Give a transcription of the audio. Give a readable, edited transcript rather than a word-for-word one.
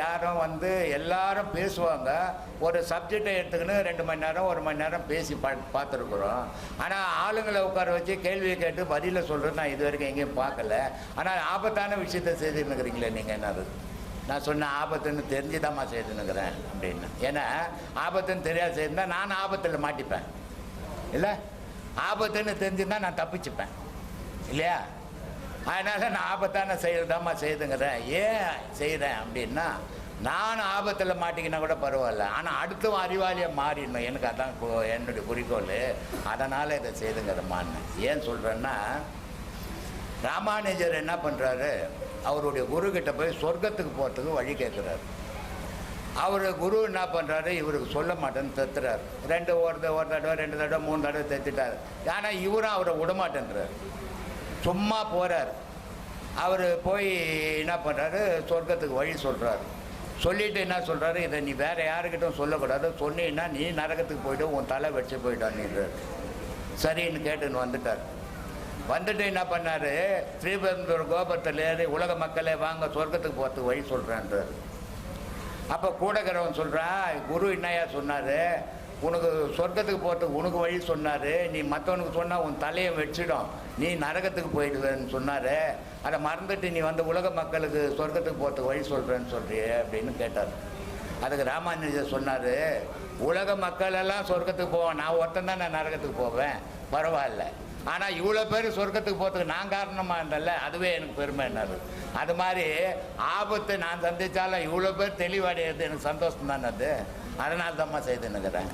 யாரும் வந்து எல்லாரும் பேசுவாங்க. ஒரு சப்ஜெக்டை எடுத்துக்கின்னு 2 மணி நேரம் 1 மணி நேரம் பேசி பார்த்துருக்குறோம். ஆனால் ஆளுங்களை உட்கார வச்சு கேள்வியை கேட்டு பதிலை சொல்கிறது நான் இது வரைக்கும் எங்கேயும் பார்க்கல. ஆனால் ஆபத்தான விஷயத்தை செய்துன்னுக்கிறீங்களே நீங்கள். என்னது நான் சொன்ன ஆபத்துன்னு தெரிஞ்சுதாம்மா செய்துன்னுக்கிறேன் அப்படின்னு. ஏன்னா ஆபத்துன்னு தெரியாது செய்திருந்தா நான் ஆபத்தில் மாட்டிப்பேன் இல்லை. ஆபத்துன்னு தெரிஞ்சுருந்தா நான் தப்பிச்சுப்பேன் இல்லையா. அதனால் நான் ஆபத்தான செயல்தாம்மா செய்துங்கிறேன். ஏன் செய்கிறேன் அப்படின்னா நான் ஆபத்தில் மாட்டிக்கினா கூட பரவாயில்ல, ஆனால் அடுத்தவன் அறிவாளியாக மாறிடணும். எனக்கு அதான் என்னுடைய குறிக்கோள். அதனால் இதை செய்துங்கிறமான்னு ஏன் சொல்கிறேன்னா, ராமானுஜர் என்ன பண்ணுறாரு, அவருடைய குருக்கிட்ட போய் சொர்க்கத்துக்கு போகிறதுக்கு வழி கேட்குறாரு. அவர் குரு என்ன பண்ணுறாரு, இவருக்கு சொல்ல மாட்டேன்னு தத்துறாரு. ஒரு தடவை 2 தடவை 3 தடவை தத்துட்டார். ஆனால் இவரும் அவரை விடமாட்டேன்றார். சும்மா போகிறார். அவர் போய் என்ன பண்ணுறாரு, சொர்க்கத்துக்கு வழி சொல்கிறார். சொல்லிவிட்டு என்ன சொல்கிறாரு, இதை நீ வேறு யாருக்கிட்டும் சொல்லக்கூடாது, சொன்னீன்னா நீ நரகத்துக்கு போய்ட்டு உன் தலை வச்சு போயிட்டான்னுறார். சரின்னு கேட்டுன்னு வந்துட்டார். வந்துட்டு என்ன பண்ணார், ஸ்ரீபெரும்புதூர் கோபுரத்தில் ஏறி உலக மக்களே வாங்க சொர்க்கத்துக்கு போகிறதுக்கு வழி சொல்கிறான்றார். அப்போ கூடக்கிறவன் சொல்கிறான், குரு என்னையா சொன்னார், உனக்கு சொர்க்கத்துக்கு போகிறதுக்கு உனக்கு வழி சொன்னார், நீ மற்றவனுக்கு சொன்னால் உன் தலையை வச்சிடும், நீ நரகத்துக்கு போயிடுவேன்னு சொன்னார். அதை மறந்துட்டு நீ வந்து உலக மக்களுக்கு சொர்க்கத்துக்கு போகிறதுக்கு வழி சொல்கிறேன்னு சொல்கிறியே அப்படின்னு கேட்டார். அதுக்கு ராமானுஜர் சொன்னார், உலக மக்கள் எல்லாம் சொர்க்கத்துக்கு போவேன், நான் ஒருத்தன் தான் நான் நரகத்துக்கு போவேன், பரவாயில்ல. ஆனால் இவ்வளோ பேர் சொர்க்கத்துக்கு போகிறதுக்கு நான் காரணமாக இருந்தல, அதுவே எனக்கு பெருமை என்னாரு. அது மாதிரி ஆபத்து நான் சந்தித்தாலும் இவ்வளோ பேர் தெளிவடைகிறது எனக்கு சந்தோஷம் தானே. அது அதனால தான்மா செய்துன்னுக்கிறேன்.